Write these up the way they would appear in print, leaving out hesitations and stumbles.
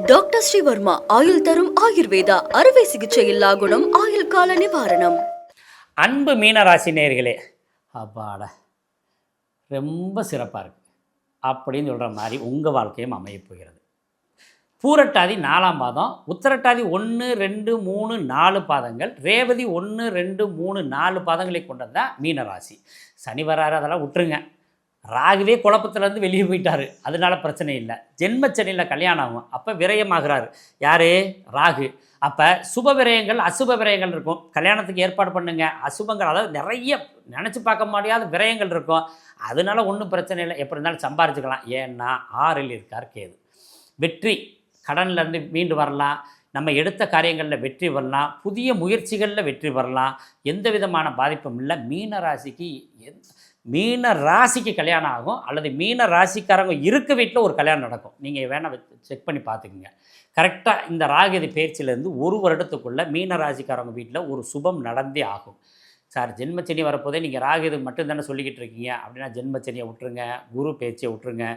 Doctor Sreevarma ஆயுள் தரும் ஆயுர்வேதா அறுவை சிகிச்சை இல்லா குணம் ஆயுள் கால நிவாரணம். அன்பு மீனராசி நேயர்களே, அப்பாட ரொம்ப சிறப்பாக இருக்குது அப்படின்னு சொல்கிற மாதிரி உங்கள் வாழ்க்கையும் அமையப் போகிறது. பூரட்டாதி 4ஆம் பாதம், உத்திரட்டாதி 1, 2, 3, 4 பாதங்கள், ரேவதி 1, 2, 3, 4 பாதங்களை கொண்டது தான் மீனராசி. சனி வராரு, அதெல்லாம் விட்டுருங்க. ராகுவே குழப்பத்துலேருந்து வெளியே போயிட்டார், அதனால பிரச்சனை இல்லை. ஜென்மச்சனியில் கல்யாணம் ஆகும், அப்போ விரயமாகிறாரு. யார்? ராகு. அப்போ சுப விரயங்கள் அசுப விரயங்கள் இருக்கும். கல்யாணத்துக்கு ஏற்பாடு பண்ணுங்க. அசுபங்கள், அதாவது நிறைய நினச்சி பார்க்க முடியாத விரயங்கள் இருக்கும். அதனால ஒன்றும் பிரச்சனை இல்லை, எப்படி இருந்தாலும் சம்பாரிச்சுக்கலாம். ஏன்னா 6ல் இருக்கார் கேது. வெற்றி, கடன்லேருந்து மீண்டு வரலாம், நம்ம எடுத்த காரியங்களில் வெற்றி வரலாம், புதிய முயற்சிகளில் வெற்றி வரலாம், எந்த விதமான பாதிப்பும் இல்லை. மீன ராசிக்கு கல்யாணம் ஆகும், அல்லது மீன ராசிக்காரங்க இருக்க வீட்டில் ஒரு கல்யாணம் நடக்கும். நீங்கள் வேணால் செக் பண்ணி பார்த்துக்குங்க. கரெக்டாக இந்த ராகதி பயிற்சியிலேருந்து 1 வருடத்துக்குள்ளே மீன ராசிக்காரங்க வீட்டில் ஒரு சுபம் நடந்தே ஆகும். சார், ஜென்மச்சனி வரப்போதே நீங்கள் ராகுது மட்டும்தானே சொல்லிக்கிட்டு இருக்கீங்க அப்படின்னா, ஜென்மச்சனியை விட்டுருங்க, குரு பேச்சியை விட்டுருங்க.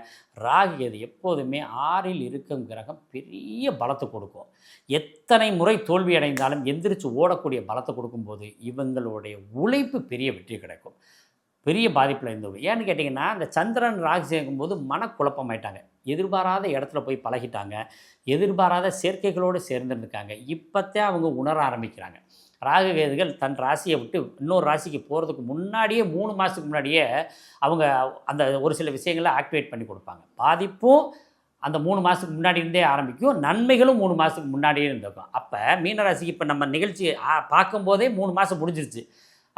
ராகுது எப்போதுமே 6ல் இருக்கும் கிரகம் பெரிய பலத்தை கொடுக்கும். எத்தனை முறை தோல்வி அடைந்தாலும் எந்திரிச்சு ஓடக்கூடிய பலத்தை கொடுக்கும்போது இவங்களுடைய உழைப்பு பெரிய வெற்றி கிடைக்கும். பெரிய பாதிப்பில் இருந்தவங்க ஏன்னு கேட்டிங்கன்னா, இந்த சந்திரன் ராகு சேர்க்கும்போது மனக்குழப்பமாயிட்டாங்க. எதிர்பாராத இடத்துல போய் பழகிட்டாங்க, எதிர்பாராத சேர்க்கைகளோடு சேர்ந்துருக்காங்க. இப்போத்தான் அவங்க உணர ஆரம்பிக்கிறாங்க. ராகு கேதுகள் தன் ராசியை விட்டு இன்னொரு ராசிக்கு போகிறதுக்கு முன்னாடியே 3 மாதத்துக்கு முன்னாடியே அவங்க அந்த ஒரு சில விஷயங்களை ஆக்டிவேட் பண்ணி கொடுப்பாங்க. பாதிப்பும் அந்த 3 மாதத்துக்கு முன்னாடி இருந்தே ஆரம்பிக்கும், நன்மைகளும் 3 மாதத்துக்கு முன்னாடியே இருந்திருக்கும். அப்போ மீனராசிக்கு இப்போ நம்ம நிகழ்ச்சி பார்க்கும்போதே 3 மாதம் முடிஞ்சிருச்சு.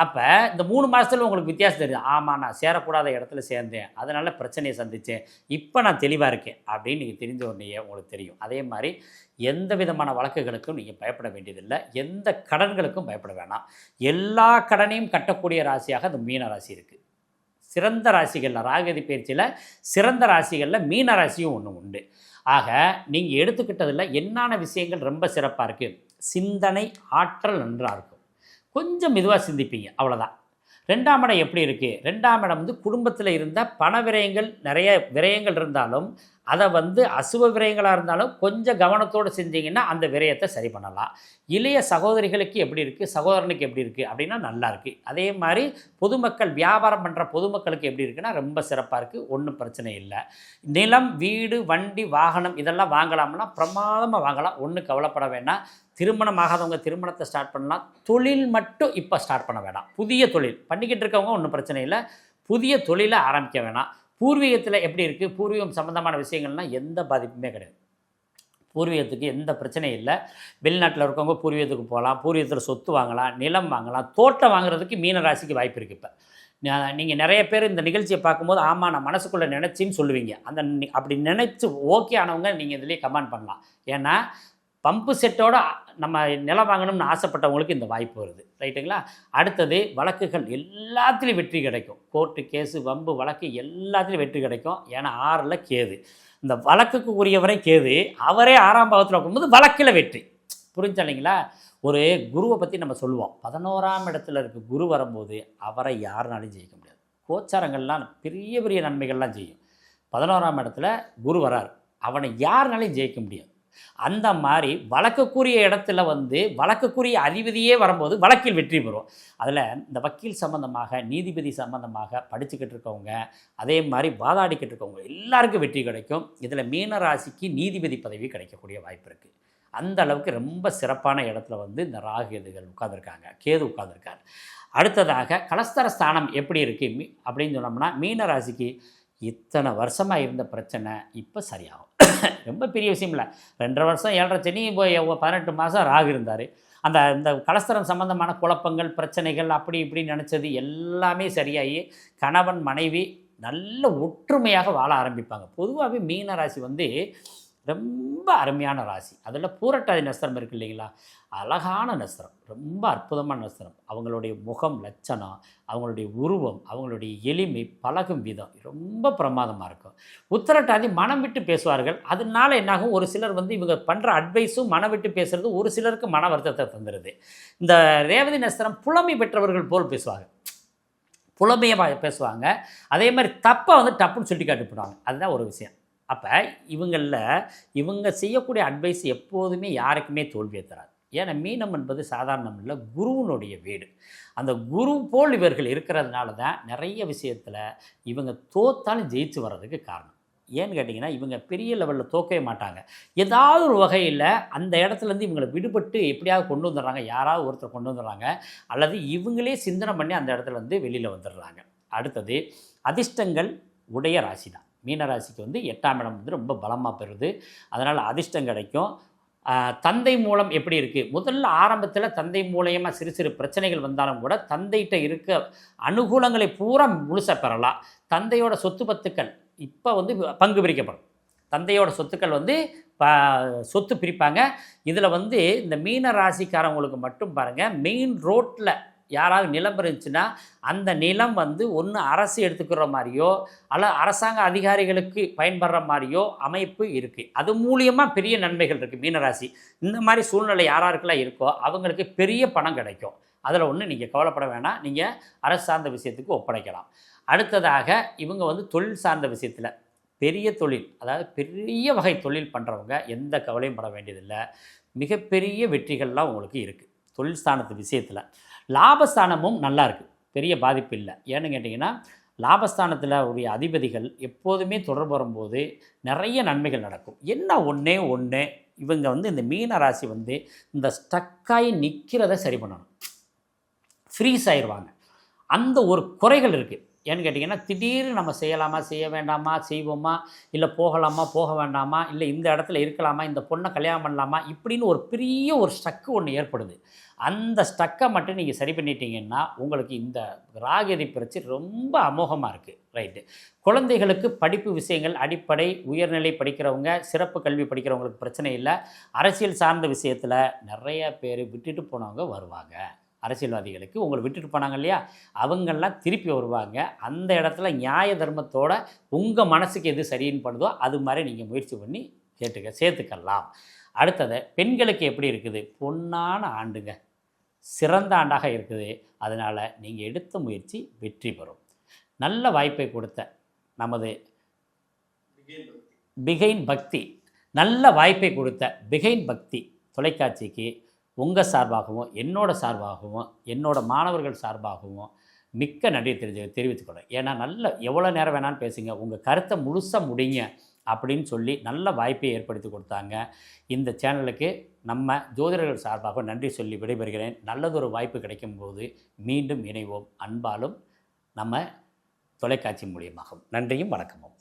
அப்போ இந்த 3 மாதத்தில் உங்களுக்கு வித்தியாசம் தெரியுது. ஆமாம், நான் சேரக்கூடாத இடத்துல சேர்ந்தேன், அதனால் பிரச்சனையை சந்தித்தேன், இப்போ நான் தெளிவாக இருக்கேன் அப்படின்னு நீங்கள் தெரிஞ்ச உடனே உங்களுக்கு தெரியும். அதே மாதிரி எந்த விதமான வழக்குகளுக்கும் நீங்கள் பயப்பட வேண்டியதில்லை, எந்த கடன்களுக்கும் பயப்பட வேணாம். எல்லா கடனையும் கட்டக்கூடிய ராசியாக அந்த மீன ராசி இருக்குது. சிறந்த ராசிகளில் ராகதி பயிற்சியில் சிறந்த ராசிகளில் மீன ராசியும் ஒன்று உண்டு. ஆக நீங்கள் எடுத்துக்கிட்டதில் என்னென்ன விஷயங்கள் ரொம்ப சிறப்பாக இருக்குது? சிந்தனை ஆற்றல் நன்றாக இருக்கும், கொஞ்சம் மெதுவாக சிந்திப்பீங்க, அவ்வளோதான். 2ஆம் இடம் எப்படி இருக்குது? 2ஆம் இடம் குடும்பத்தில் இருந்த பண விரயங்கள், நிறைய விரயங்கள் இருந்தாலும் அதை அசுப விரயங்களாக இருந்தாலும் கொஞ்சம் கவனத்தோடு செஞ்சீங்கன்னா அந்த விரயத்தை சரி பண்ணலாம். இளைய சகோதரிகளுக்கு எப்படி இருக்குது, சகோதரனுக்கு எப்படி இருக்குது அப்படின்னா நல்லா இருக்குது. அதே மாதிரி பொதுமக்கள், வியாபாரம் பண்ணுற பொதுமக்களுக்கு எப்படி இருக்குன்னா ரொம்ப சிறப்பாக இருக்குது, ஒன்றும் பிரச்சனை இல்லை. நிலம், வீடு, வண்டி, வாகனம் இதெல்லாம் வாங்கலாம்னா பிரமாதமாக வாங்கலாம், ஒன்றும் கவலைப்பட வேண்டாம். திருமணம் ஆகாதவங்க திருமணத்தை ஸ்டார்ட் பண்ணலாம். தொழில் மட்டும் இப்போ ஸ்டார்ட் பண்ண வேண்டாம். புதிய தொழில் பண்ணிக்கிட்டு இருக்கவங்க ஒன்றும் பிரச்சனை இல்லை, புதிய தொழிலை ஆரம்பிக்க வேணாம். பூர்வீகத்தில் எப்படி இருக்குது? பூர்வீகம் சம்மந்தமான விஷயங்கள்லாம் எந்த பாதிப்புமே கிடையாது. பூர்வீகத்துக்கு எந்த பிரச்சனையும் இல்லை. வெளிநாட்டில் இருக்கவங்க பூர்வீகத்துக்கு போகலாம், பூர்வீகத்தில் சொத்து வாங்கலாம், நிலம் வாங்கலாம், தோட்டம் வாங்குறதுக்கு மீனராசிக்கு வாய்ப்பு இருக்குது. இப்போ நீங்கள் நிறைய பேர் இந்த நிகழ்ச்சியை பார்க்கும்போது ஆமாம் நான் மனசுக்குள்ளே நினச்சின்னு சொல்லுவீங்க. அப்படி நினச்சி ஓகே ஆனவங்க நீங்கள் இதுலேயே கமெண்ட் பண்ணலாம். ஏன்னா பம்பு செட்டோட நம்ம நிலம் வாங்கணும்னு ஆசைப்பட்டவங்களுக்கு இந்த வாய்ப்பு வருது, ரைட்டுங்களா? அடுத்தது வழக்குகள் எல்லாத்துலேயும் வெற்றி கிடைக்கும். கோர்ட்டு கேஸு, வம்பு வழக்கு எல்லாத்துலேயும் வெற்றி கிடைக்கும். ஏன்னா 6ல் கேது, இந்த வழக்குக்கு உரியவரை கேது, அவரே 6ஆம் பாவத்தில் வைக்கும்போது வழக்கில் வெற்றி. புரிஞ்சா இல்லைங்களா? ஒரு குருவை பற்றி நம்ம சொல்லுவோம், 11ஆம் இடத்துல இருக்க குரு வரும்போது அவரை யாருனாலையும் ஜெயிக்க முடியாது. கோச்சாரங்கள்லாம் பெரிய பெரிய நன்மைகள்லாம் செய்யும். 11ஆம் இடத்துல குரு வரார், அவனை யாருனாலையும் ஜெயிக்க முடியாது. அந்த மாதிரி வழக்குக்குரிய இடத்துல வழக்குக்குரிய அதிபதியே வரும்போது வழக்கில் வெற்றி பெறும். அதில் இந்த வக்கீல் சம்மந்தமாக, நீதிபதி சம்மந்தமாக படிச்சுக்கிட்டு இருக்கவங்க, அதே மாதிரி வாதாடிக்கிட்டு இருக்கவங்க எல்லாருக்கும் வெற்றி கிடைக்கும். இதில் மீனராசிக்கு நீதிபதி பதவி கிடைக்கக்கூடிய வாய்ப்பு இருக்குது. அந்த அளவுக்கு ரொம்ப சிறப்பான இடத்துல இந்த ராகு கேதுகள் உட்கார்ந்துருக்காங்க, கேது உட்கார்ந்துருக்காரு. அடுத்ததாக கலஸ்தர ஸ்தானம் எப்படி இருக்குது அப்படின்னு சொன்னோம்னா, மீனராசிக்கு இத்தனை வருஷமாக இருந்த பிரச்சனை இப்போ சரியாகும். ரொம்ப பெரிய விஷயம் இல்லை. 2.5 வருஷம் 7.5 சனி, 18 மாதம் ராகு இருந்தார். இந்த கலஸ்தரம் சம்பந்தமான குழப்பங்கள், பிரச்சனைகள், அப்படி இப்படி நினச்சது எல்லாமே சரியாகி கணவன் மனைவி நல்ல ஒற்றுமையாக வாழ ஆரம்பிப்பாங்க. பொதுவாகவே மீன ராசி ரொம்ப அருமையான ராசி. அதில் பூரட்டாதி நஸ்திரம் இருக்குது இல்லைங்களா, அழகான நஸ்திரம், ரொம்ப அற்புதமான நஸ்திரம். அவங்களுடைய முகம், லட்சணம், அவங்களுடைய உருவம், அவங்களுடைய எளிமை, பழகும் விதம் ரொம்ப பிரமாதமாக இருக்கும். உத்திரட்டாதி மனம் விட்டு பேசுவார்கள். அதனால என்னாகும், ஒரு சிலர் இவங்க பண்ணுற அட்வைஸும் மனம் விட்டு பேசுகிறது ஒரு சிலருக்கு மன வருத்தத்தை தந்துடுது. இந்த ரேவதி நஸ்திரம் புலமை பெற்றவர்கள் போல் பேசுவாங்க, புலமையாக பேசுவாங்க. அதே மாதிரி தப்பை டப்புன்னு சுட்டி காட்டிவிடுவாங்க. அதுதான் ஒரு விஷயம். அப்போ இவங்க செய்யக்கூடிய அட்வைஸ் எப்போதுமே யாருக்குமே தோல்வியை தராது. ஏன்னா மீனம் என்பது சாதாரணம் இல்லை, குருவினுடைய வீடு. அந்த குரு போல் இவர்கள் இருக்கிறதுனால தான் நிறைய விஷயத்தில் இவங்க தோத்தாலும் ஜெயிச்சு வர்றதுக்கு காரணம். ஏன்னு கேட்டிங்கன்னா, இவங்க பெரிய லெவலில் தோக்கவே மாட்டாங்க. ஏதாவது ஒரு வகையில் அந்த இடத்துலேருந்து இவங்களை விடுபட்டு எப்படியாவது கொண்டு வந்துடுறாங்க, யாராவது ஒருத்தர் கொண்டு வந்துடுறாங்க, அல்லது இவங்களே சிந்தனை பண்ணி அந்த இடத்துலேருந்து வெளியில் வந்துடுறாங்க. அடுத்தது அதிர்ஷ்டங்கள் உடைய ராசி தான். மீன ராசிக்கு 8ஆம் இடம் ரொம்ப பலமாக பெறுது. அதனால் அதிர்ஷ்டம் கிடைக்கும். தந்தை மூலம் எப்படி இருக்குது, முதல்ல ஆரம்பத்தில் தந்தை மூலயமா சிறு சிறு பிரச்சனைகள் வந்தாலும் கூட தந்தைகிட்ட இருக்க அனுகூலங்களை பூரா முழுசாக பெறலாம். தந்தையோட சொத்து பத்துக்கள் இப்போ பங்கு பிரிக்கப்படும். தந்தையோட சொத்துக்கள் ப சொத்து பிரிப்பாங்க. இதில் இந்த மீன ராசிக்காரவங்களுக்கு மட்டும் பாருங்கள், மெயின் ரோட்டில் யாராவது நிலம் இருந்துச்சுன்னா அந்த நிலம் ஒன்று அரசு எடுத்துக்கிற மாதிரியோ அல்ல அரசாங்க அதிகாரிகளுக்கு பயன்படுற மாதிரியோ அமைப்பு இருக்குது. அது மூலியமாக பெரிய நன்மைகள் இருக்குது. மீனராசி இந்த மாதிரி சூழ்நிலை யாராருக்கெல்லாம் இருக்கோ அவங்களுக்கு பெரிய பணம் கிடைக்கும். அதில் ஒன்று நீங்கள் கவலைப்பட வேணாம், நீங்கள் அரசு சார்ந்த விஷயத்துக்கு ஒப்படைக்கலாம். அடுத்ததாக இவங்க தொழில் சார்ந்த விஷயத்தில் பெரிய தொழில், அதாவது பெரிய வகை தொழில் பண்ணுறவங்க எந்த கவலையும் பட வேண்டியதில்லை. மிகப்பெரிய வெற்றிகள்லாம் உங்களுக்கு இருக்குது தொழில் ஸ்தானத்து விஷயத்தில். லாபஸ்தானமும் நல்லா இருக்குது, பெரிய பாதிப்பு இல்லை. ஏன்னு கேட்டிங்கன்னா, லாபஸ்தானத்தில் உடைய அதிபதிகள் எப்போதுமே தொடர்பு வரும்போது நிறைய நன்மைகள் நடக்கும். என்ன ஒன்றே ஒன்று, இவங்க இந்த மீன ராசி இந்த ஸ்டக்காகி நிற்கிறத சரி பண்ணணும். ஃப்ரீஸ் ஆயிடுவாங்க. அந்த ஒரு குறைகள் இருக்குது. ஏன்னு கேட்டிங்கன்னா, திடீர்னு நம்ம செய்யலாமா, செய்ய வேண்டாமா, செய்வோமா, இல்லை போகலாமா, போக வேண்டாமா, இல்லை இந்த இடத்துல இருக்கலாமா, இந்த பொண்ணை கல்யாணம் பண்ணலாமா, இப்படின்னு ஒரு பெரிய ஒரு ஸ்டக்கு ஒன்று ஏற்படுது. அந்த ஸ்டக்கை மட்டும் நீங்கள் சரி பண்ணிட்டீங்கன்னா உங்களுக்கு இந்த ராகதி பிரச்சனை ரொம்ப அமோகமாக இருக்குது. ரைட்டு. குழந்தைகளுக்கு படிப்பு விஷயங்கள் அடிப்படை உயர்நிலை படிக்கிறவங்க, சிறப்பு கல்வி படிக்கிறவங்களுக்கு பிரச்சனை இல்லை. அரசியல் சார்ந்த விஷயத்தில் நிறைய பேர் விட்டுட்டு போனவங்க வருவாங்க. அரசியல்வாதிகளுக்கு உங்களை விட்டுட்டு போனாங்க இல்லையா, அவங்கெல்லாம் திருப்பி வருவாங்க. அந்த இடத்துல நியாய தர்மத்தோட உங்கள் மனசுக்கு எது சரின்னு படுதோ அது மாதிரி நீங்கள் முயற்சி பண்ணி சேர்த்துக்கலாம். அடுத்தது பெண்களுக்கு எப்படி இருக்குது, பொன்னான ஆண்டுங்க, சிறந்த ஆண்டாக இருக்குது. அதனால் நீங்கள் எடுத்த முயற்சி வெற்றி பெறும். நல்ல வாய்ப்பை கொடுத்த நமது பிகைன் பக்தி, நல்ல வாய்ப்பை கொடுத்த பிகைன் பக்தி தொலைக்காட்சிக்கு உங்கள் சார்பாகவும் என்னோட சார்பாகவும் என்னோட மாணவர்கள் சார்பாகவும் மிக்க நன்றி தெரிவித்துக்கிறேன். ஏன்னா எவ்வளோ நேரம் வேணாலும் பேசுங்க, உங்கள் கருத்தை முழுசாக முடிங்க அப்படின்னு சொல்லி நல்ல வாய்ப்பை ஏற்படுத்தி கொடுத்தாங்க. இந்த சேனலுக்கு நம்ம ஜோதிடர்கள் சார்பாக நன்றி சொல்லி விடைபெறுகிறேன். நல்லதொரு வாய்ப்பு கிடைக்கும்போது மீண்டும் இணைவோம். அன்பாலும் நம்ம தொலைக்காட்சி மூலியமாகும். நன்றியும் வணக்கமும்.